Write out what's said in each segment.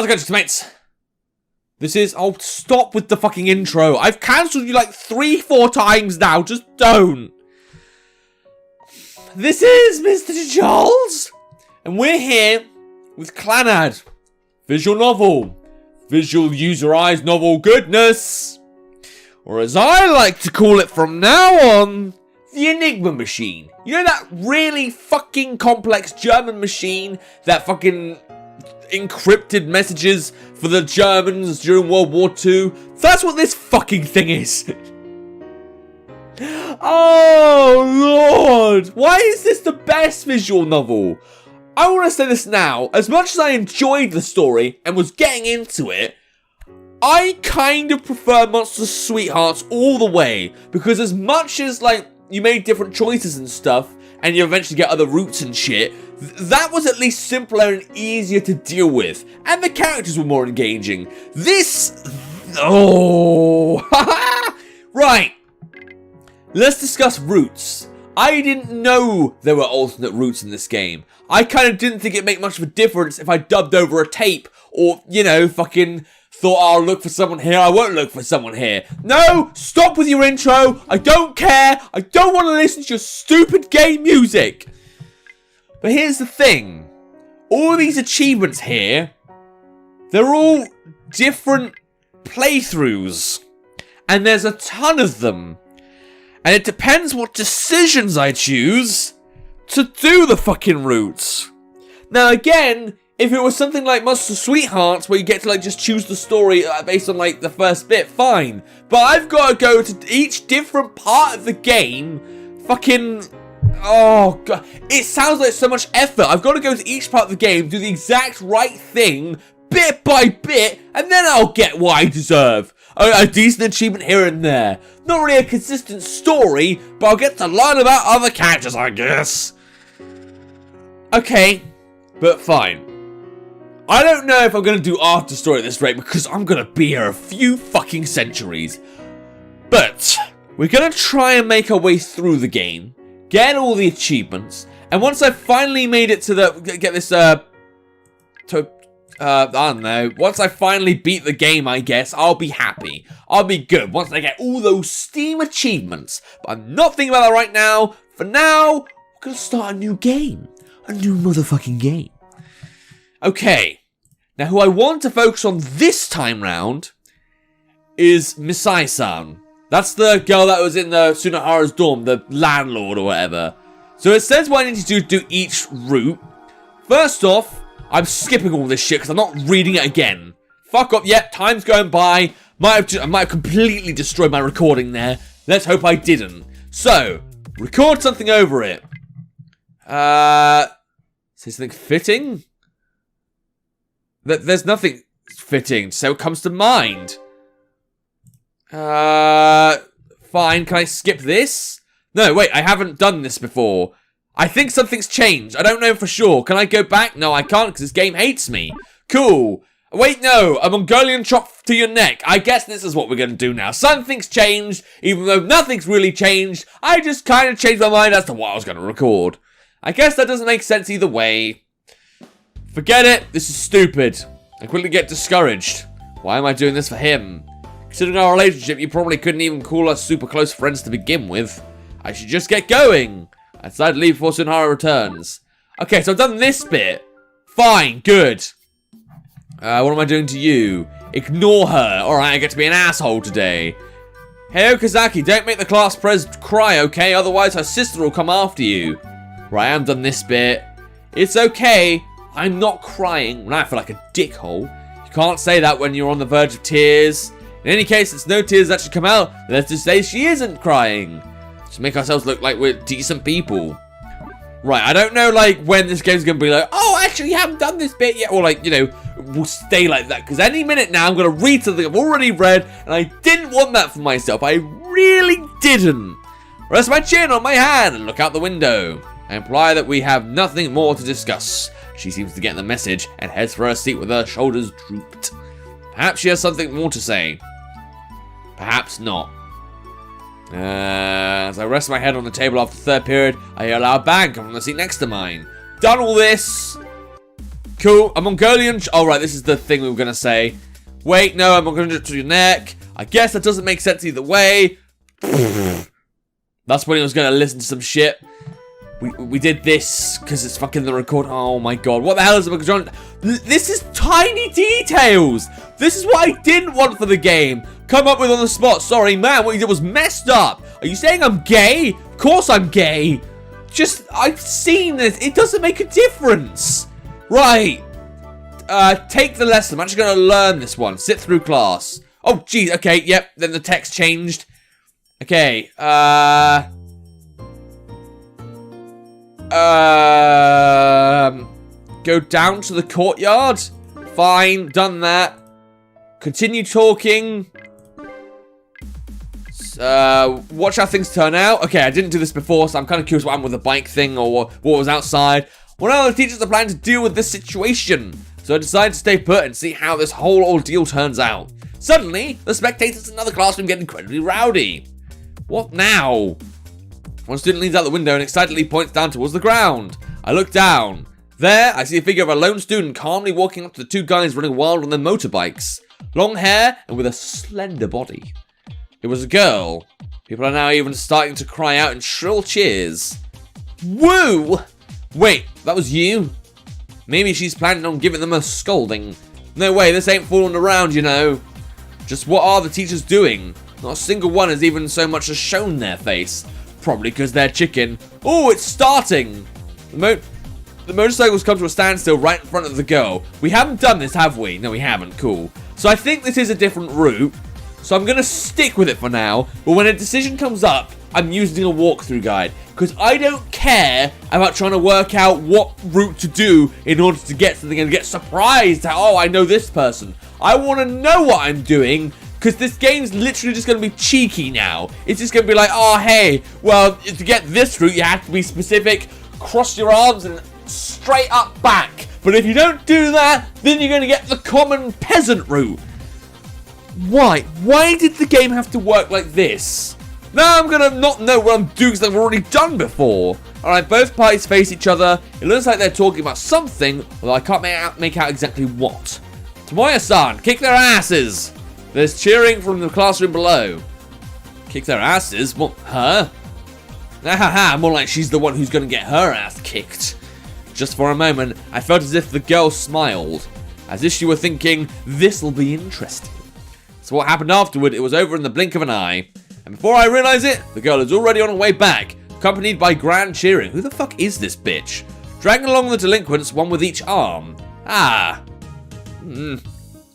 How's it going, mates? This is... Oh, stop with the fucking intro. I've cancelled you like 3-4 times now. Just don't. This is Mrjacharles. And we're here with Clannad. Visual novel. Visual user eyes novel goodness. Or as I like to call it from now on, the Enigma machine. You know that really fucking complex German machine that fucking encrypted messages for the Germans during World War II? That's what this fucking thing is. Oh, Lord. Why is this the best visual novel? I want to say this now. As much as I enjoyed the story and was getting into it, I kind of prefer Monster Sweethearts all the way. Because as much as, like, you made different choices and stuff, and you eventually get other routes and shit, that was at least simpler and easier to deal with. And the characters were more engaging. This... Oh... Right. Let's discuss routes. I didn't know there were alternate routes in this game. I kind of didn't think it'd make much of a difference if I dubbed over a tape, or, you know, fucking thought I'll look for someone here, I won't look for someone here. No! Stop with your intro! I don't care! I don't want to listen to your stupid game music! But here's the thing. All these achievements here, they're all different playthroughs. And there's a ton of them. And it depends what decisions I choose to do the fucking routes. Now again, if it was something like Monster Sweethearts, where you get to like just choose the story based on like the first bit, fine. But I've got to go to each different part of the game, fucking... Oh, God. It sounds like so much effort. I've got to go to each part of the game, do the exact right thing, bit by bit, and then I'll get what I deserve. A decent achievement here and there. Not really a consistent story, but I'll get to learn about other characters, I guess. Okay, but fine. I don't know if I'm going to do after story at this rate, because I'm going to be here a few fucking centuries. But we're going to try and make our way through the game, get all the achievements, and once I've finally made it to the... I don't know. Once I finally beat the game, I guess, I'll be happy. I'll be good once I get all those Steam achievements. But I'm not thinking about that right now. For now, we're going to start a new game. A new motherfucking game. Okay. Now, who I want to focus on this time round is Misae-san. That's the girl that was in the Sunahara's dorm, the landlord or whatever. So it says what I need to do each route. First off, I'm skipping all this shit because I'm not reading it again. Fuck up, yep, time's going by. I might have completely destroyed my recording there. Let's hope I didn't. So, record something over it. Say something fitting? There's nothing fitting, so it comes to mind. Fine, can I skip this? No, wait, I haven't done this before. I think something's changed. I don't know for sure. Can I go back? No, I can't because this game hates me. Cool. Wait, no. A Mongolian chop to your neck. I guess this is what we're going to do now. Something's changed, even though nothing's really changed. I just kind of changed my mind as to what I was going to record. I guess that doesn't make sense either way. Forget it. This is stupid. I quickly get discouraged. Why am I doing this for him? Considering our relationship, you probably couldn't even call us super close friends to begin with. I should just get going. I decided to leave before Sunahara returns. Okay, so I've done this bit. Fine, good. What am I doing to you? Ignore her. Alright, I get to be an asshole today. Hey, Okazaki, don't make the class pres cry, okay? Otherwise her sister will come after you. Right, I haven't done this bit. It's okay. I'm not crying when I feel like a dickhole. You can't say that when you're on the verge of tears. In any case, it's no tears that should come out. Let's just say she isn't crying. To make ourselves look like we're decent people. Right, I don't know, like, when this game's going to be like, oh, actually, you haven't done this bit yet. Or, like, you know, we'll stay like that. Because any minute now, I'm going to read something I've already read. And I didn't want that for myself. I really didn't. Rest my chin on my hand and look out the window. I imply that we have nothing more to discuss. She seems to get the message and heads for her seat with her shoulders drooped. Perhaps she has something more to say. Perhaps not. As I rest my head on the table after the third period, I hear a loud bang come from the seat next to mine. Done all this. Cool. A Mongolian... Oh, right. This is the thing we were going to say. Wait, no. I'm not going to do it to your neck. I guess that doesn't make sense either way. That's when he was going to listen to some shit. We did this because it's fucking the record. Oh, my God. What the hell is it? This is tiny details. This is what I didn't want for the game. Come up with on the spot. Sorry, man. What you did was messed up. Are you saying I'm gay? Of course I'm gay. Just, I've seen this. It doesn't make a difference. Right. Take the lesson. I'm actually going to learn this one. Sit through class. Oh, geez. Okay, yep. Then the text changed. Okay. Go down to the courtyard. Fine. Done that. Continue talking. Watch how things turn out. Okay, I didn't do this before, so I'm kind of curious what happened with the bike thing or what was outside. One of the teachers are planning to deal with this situation, so I decided to stay put and see how this whole ordeal turns out. Suddenly, the spectators in another classroom get incredibly rowdy. What now? One student leans out the window and excitedly points down towards the ground. I look down. There, I see a figure of a lone student calmly walking up to the two guys running wild on their motorbikes. Long hair and with a slender body. It was a girl. People are now even starting to cry out in shrill cheers. Woo! Wait, that was you? Maybe she's planning on giving them a scolding. No way, this ain't fooling around, you know. Just what are the teachers doing? Not a single one has even so much as shown their face. Probably because they're chicken. Oh, it's starting! The motorcycles come to a standstill right in front of the girl. We haven't done this, have we? No, we haven't. Cool. So I think this is a different route. So I'm going to stick with it for now. But when a decision comes up, I'm using a walkthrough guide. Because I don't care about trying to work out what route to do in order to get something and get surprised at, oh, I know this person. I want to know what I'm doing. Because this game's literally just going to be cheeky now. It's just going to be like, oh, hey, well, to get this route, you have to be specific. Cross your arms and straight up back. But if you don't do that, then you're going to get the common peasant route. Why? Why did the game have to work like this? Now I'm going to not know what I'm doing because I've already done before. Alright, both parties face each other. It looks like they're talking about something, although I can't make out exactly what. Tomoya-san, kick their asses! There's cheering from the classroom below. Kick their asses? What, her? Ahaha, more like she's the one who's going to get her ass kicked. Just for a moment, I felt as if the girl smiled. As if she were thinking, this'll be interesting. So what happened afterward, it was over in the blink of an eye. And before I realise it, the girl is already on her way back, accompanied by grand cheering. Who the fuck is this bitch? Dragging along the delinquents, one with each arm. Ah.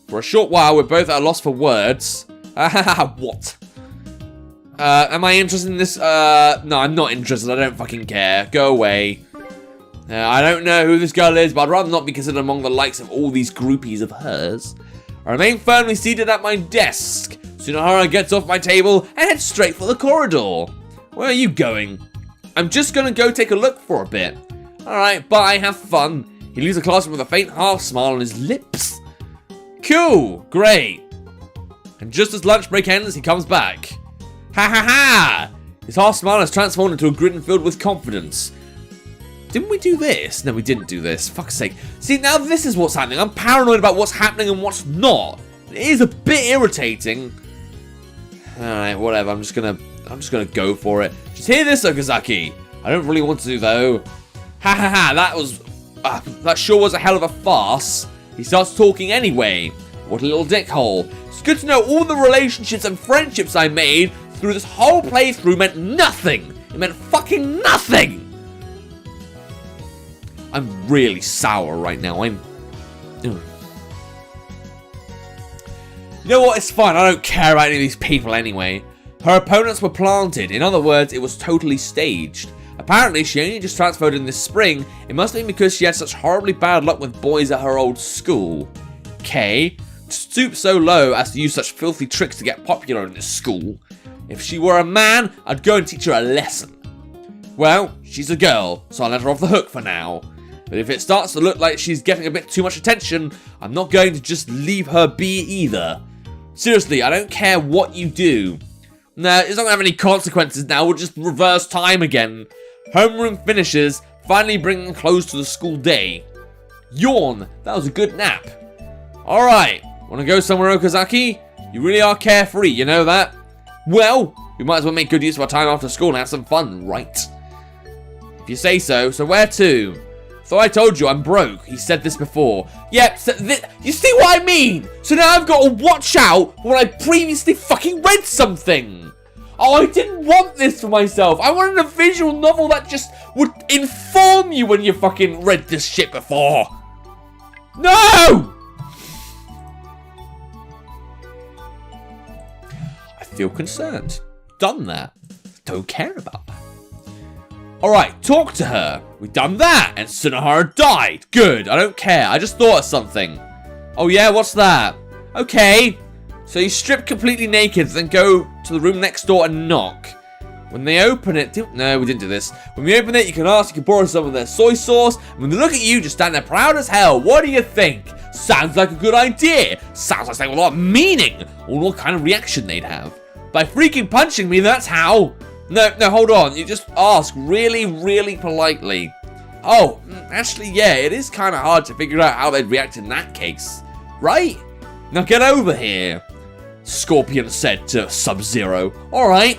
For a short while, we're both at a loss for words. What? Am I interested in this? No, I'm not interested. I don't fucking care. Go away. I don't know who this girl is, but I'd rather not be considered among the likes of all these groupies of hers. I remain firmly seated at my desk. Tsunohara gets off my table and heads straight for the corridor. Where are you going? I'm just gonna go take a look for a bit. Alright, bye, have fun. He leaves the classroom with a faint half smile on his lips. Cool, great. And just as lunch break ends, he comes back. Ha ha ha! His half smile has transformed into a grin filled with confidence. Didn't we do this? No, we didn't do this. Fuck's sake. See, now this is what's happening. I'm paranoid about what's happening and what's not. It is a bit irritating. Alright, whatever. I'm just gonna go for it. Just hear this, Okazaki. I don't really want to, though. Ha ha ha, that sure was a hell of a farce. He starts talking anyway. What a little dickhole. It's good to know all the relationships and friendships I made through this whole playthrough meant nothing. It meant fucking nothing. I'm really sour right now. You know what? It's fine. I don't care about any of these people anyway. Her opponents were planted. In other words, it was totally staged. Apparently, she only just transferred in this spring. It must have been because she had such horribly bad luck with boys at her old school. K. To stoop so low as to use such filthy tricks to get popular in this school. If she were a man, I'd go and teach her a lesson. Well, she's a girl, so I'll let her off the hook for now. But if it starts to look like she's getting a bit too much attention, I'm not going to just leave her be either. Seriously, I don't care what you do. Nah, it's not going to have any consequences now, we'll just reverse time again. Homeroom finishes, finally bringing close to the school day. Yawn. That was a good nap. Alright. Want to go somewhere, Okazaki? You really are carefree, you know that? Well, we might as well make good use of our time after school and have some fun, right? If you say so. So where to? Thought I told you I'm broke. He said this before. Yep, so you see what I mean? So now I've got to watch out when I previously fucking read something. Oh, I didn't want this for myself. I wanted a visual novel that just would inform you when you fucking read this shit before. No! I feel concerned. Done that. Don't care about that. Alright, talk to her. We've done that, and Sunohara died. Good, I don't care. I just thought of something. Oh yeah, what's that? Okay. So you strip completely naked, then go to the room next door and knock. When they open it... No, we didn't do this. When we open it, you can ask, you can borrow some of their soy sauce. And when they look at you, just stand there proud as hell. What do you think? Sounds like a good idea. Sounds like something with a lot of meaning. Or what kind of reaction they'd have. By freaking punching me, that's how. No, hold on. You just ask really, really politely. Oh, actually, yeah, it is kind of hard to figure out how they'd react in that case. Right? Now get over here, Scorpion said to Sub-Zero. Alright.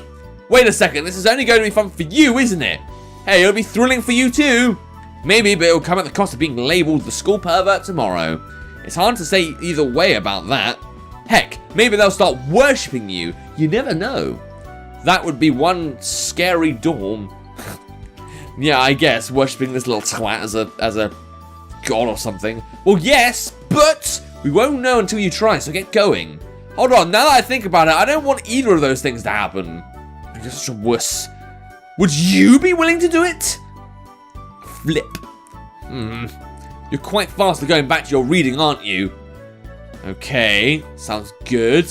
Wait a second, this is only going to be fun for you, isn't it? Hey, it'll be thrilling for you too. Maybe, but it'll come at the cost of being labelled the school pervert tomorrow. It's hard to say either way about that. Heck, maybe they'll start worshipping you. You never know. That would be one scary dorm. Yeah, I guess, worshipping this little twat as a god or something. Well, yes, but we won't know until you try, so get going. Hold on, now that I think about it, I don't want either of those things to happen. You're such a wuss. Would you be willing to do it? Flip. You're quite fast at going back to your reading, aren't you? Okay, sounds good.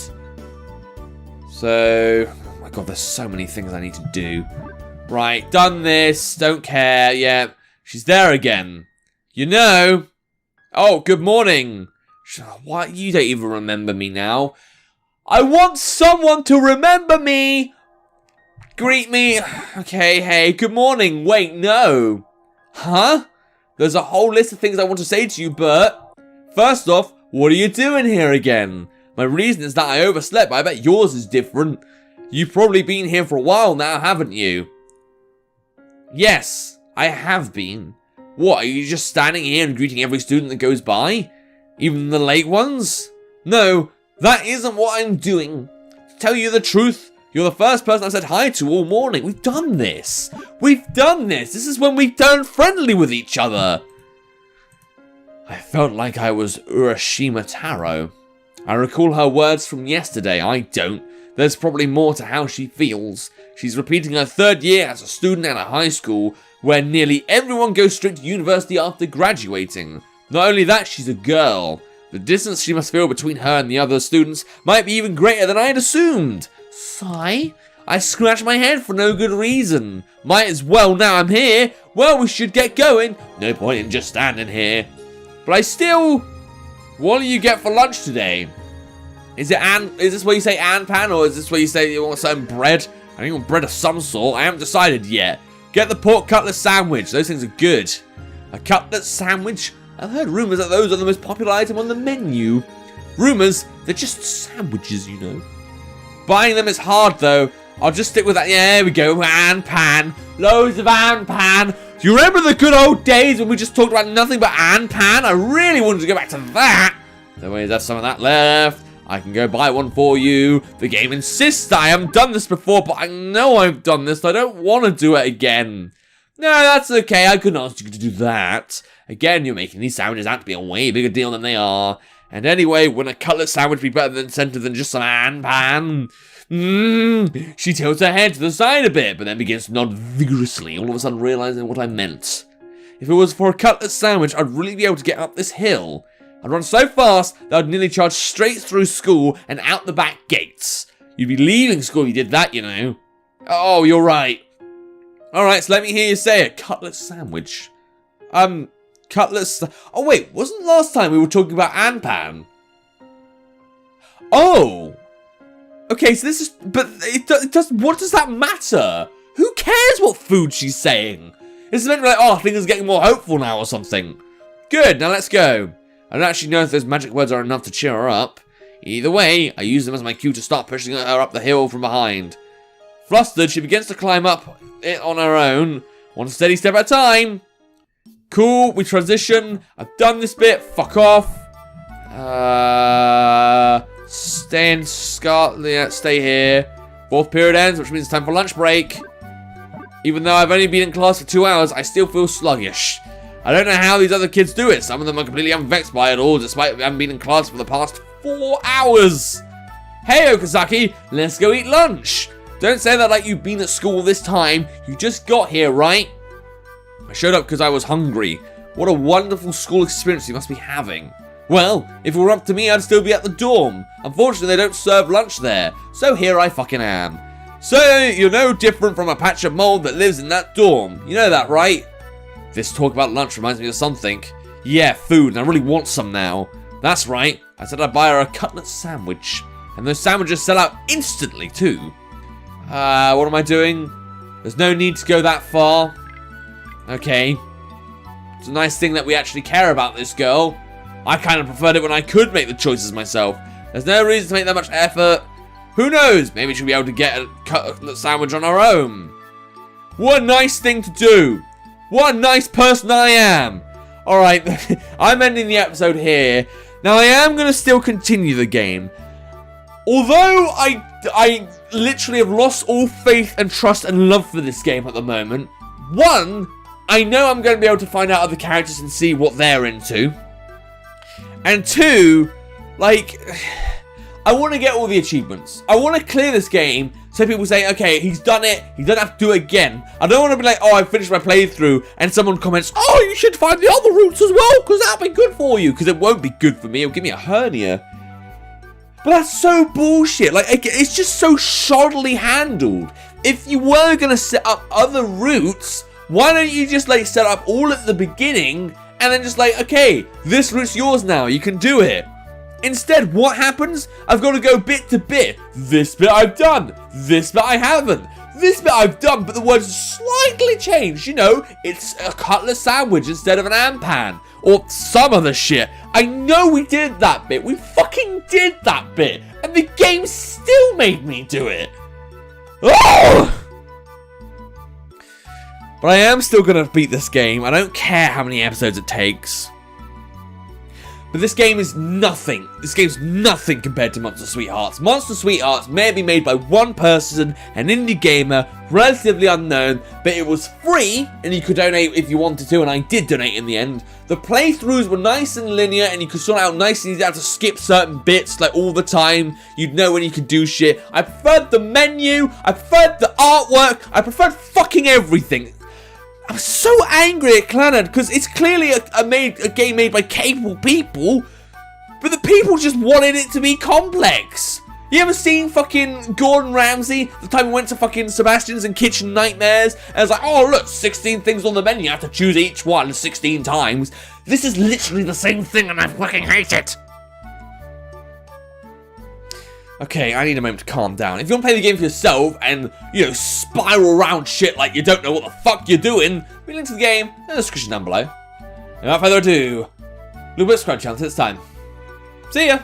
So, oh my god, there's so many things I need to do. Right, done this, don't care, yeah. She's there again. You know. Oh, good morning. Why, you don't even remember me now. I want someone to remember me. Greet me. Okay, hey, good morning. Wait, no. Huh? There's a whole list of things I want to say to you, Bert. First off, what are you doing here again? My reason is that I overslept, but I bet yours is different. You've probably been here for a while now, haven't you? Yes, I have been. What, are you just standing here and greeting every student that goes by? Even the late ones? No, that isn't what I'm doing. To tell you the truth, you're the first person I've said hi to all morning. We've done this. We've done this. This is when we've turned friendly with each other. I felt like I was Urashima Taro. I recall her words from yesterday. I don't. There's probably more to how she feels. She's repeating her third year as a student at a high school where nearly everyone goes straight to university after graduating. Not only that, she's a girl. The distance she must feel between her and the other students might be even greater than I had assumed. Sigh? I scratch my head for no good reason. Might as well now I'm here. Well, we should get going. No point in just standing here. But I still... What do you get for lunch today? Is this where you say Anpan, or is this where you say you want some bread? I think you want bread of some sort. I haven't decided yet. Get the pork cutlet sandwich. Those things are good. A cutlet sandwich? I've heard rumours that those are the most popular item on the menu. Rumours? They're just sandwiches, you know. Buying them is hard, though. I'll just stick with that. Yeah, there we go. Anpan. Loads of Anpan. Do you remember the good old days when we just talked about nothing but Anpan? I really wanted to go back to that. No way, there's some of that left. I can go buy one for you. The game insists that I haven't done this before, but I know I've done this, so I don't want to do it again. No, that's okay. I couldn't ask you to do that. Again, you're making these sandwiches out to be a way bigger deal than they are. And anyway, wouldn't a cutlet sandwich be better than just some Anpan? She tilts her head to the side a bit, but then begins to nod vigorously, all of a sudden realizing what I meant. If it was for a cutlet sandwich, I'd really be able to get up this hill. I'd run so fast that I'd nearly charge straight through school and out the back gates. You'd be leaving school if you did that, you know. Oh, you're right. Alright, so let me hear you say it. Cutlet sandwich. Oh wait, wasn't last time we were talking about Anpan? Oh! Okay, so this is... But it does... What does that matter? Who cares what food she's saying? It's meant to be like, oh, things are getting more hopeful now or something. Good, now let's go. I don't actually know if those magic words are enough to cheer her up. Either way, I use them as my cue to start pushing her up the hill from behind. Flustered, she begins to climb up it on her own, one steady step at a time. Cool, we transition. I've done this bit. Fuck off. Stay here. 4th period ends, which means it's time for lunch break. Even though I've only been in class for 2 hours, I still feel sluggish. I don't know how these other kids do it. Some of them are completely unvexed by it all, despite having been in class for the past 4 hours. Hey, Okazaki, let's go eat lunch. Don't say that like you've been at school this time. You just got here, right? I showed up because I was hungry. What a wonderful school experience you must be having. Well, if it were up to me, I'd still be at the dorm. Unfortunately, they don't serve lunch there, so here I fucking am. So, you're no different from a patch of mold that lives in that dorm. You know that, right? This talk about lunch reminds me of something. Yeah, food, and I really want some now. That's right, I said I'd buy her a cutlet sandwich. And those sandwiches sell out instantly, too. What am I doing? There's no need to go that far. Okay. It's a nice thing that we actually care about this girl. I kind of preferred it when I could make the choices myself. There's no reason to make that much effort. Who knows? Maybe she'll be able to get a cutlet sandwich on her own. What a nice thing to do. What a nice person I am. Alright, I'm ending the episode here. Now, I am going to still continue the game. Although I literally have lost all faith and trust and love for this game at the moment. One, I know I'm going to be able to find out other characters and see what they're into. And two, like, I want to get all the achievements. I want to clear this game so people say, okay, he's done it. He doesn't have to do it again. I don't want to be like, oh, I finished my playthrough. And someone comments, oh, you should find the other routes as well, because that'll be good for you. Because it won't be good for me. It'll give me a hernia. But that's so bullshit. Like, it's just so shoddily handled. If you were going to set up other routes, why don't you just, like, set up all at the beginning and then just like, okay, this route's yours now, you can do it. Instead, what happens? I've got to go bit to bit. This bit I've done. This bit I haven't. This bit I've done, but the words slightly changed. You know, it's a cutlet sandwich instead of an ampan. Or some other shit. I know we did that bit. We fucking did that bit. And the game still made me do it. Oh! But I am still going to beat this game. I don't care how many episodes it takes. But this game is nothing. This game's nothing compared to Monster Sweethearts. Monster Sweethearts may be made by one person, an indie gamer, relatively unknown, but it was free, and you could donate if you wanted to, and I did donate in the end. The playthroughs were nice and linear, and you could sort out nicely. You didn't have to skip certain bits, like, all the time. You'd know when you could do shit. I preferred the menu. I preferred the artwork. I preferred fucking everything. I'm so angry at Clannad because it's clearly a game made by capable people, but the people just wanted it to be complex. You ever seen fucking Gordon Ramsay, the time we went to fucking Sebastian's and Kitchen Nightmares, and it's like, oh look, 16 things on the menu, you have to choose each one 16 times. This is literally the same thing and I fucking hate it. Okay, I need a moment to calm down. If you want to play the game for yourself and, you know, spiral around shit like you don't know what the fuck you're doing, we link to the game in the description down below. And without further ado, little bit of scrunch chance, it's time. See ya!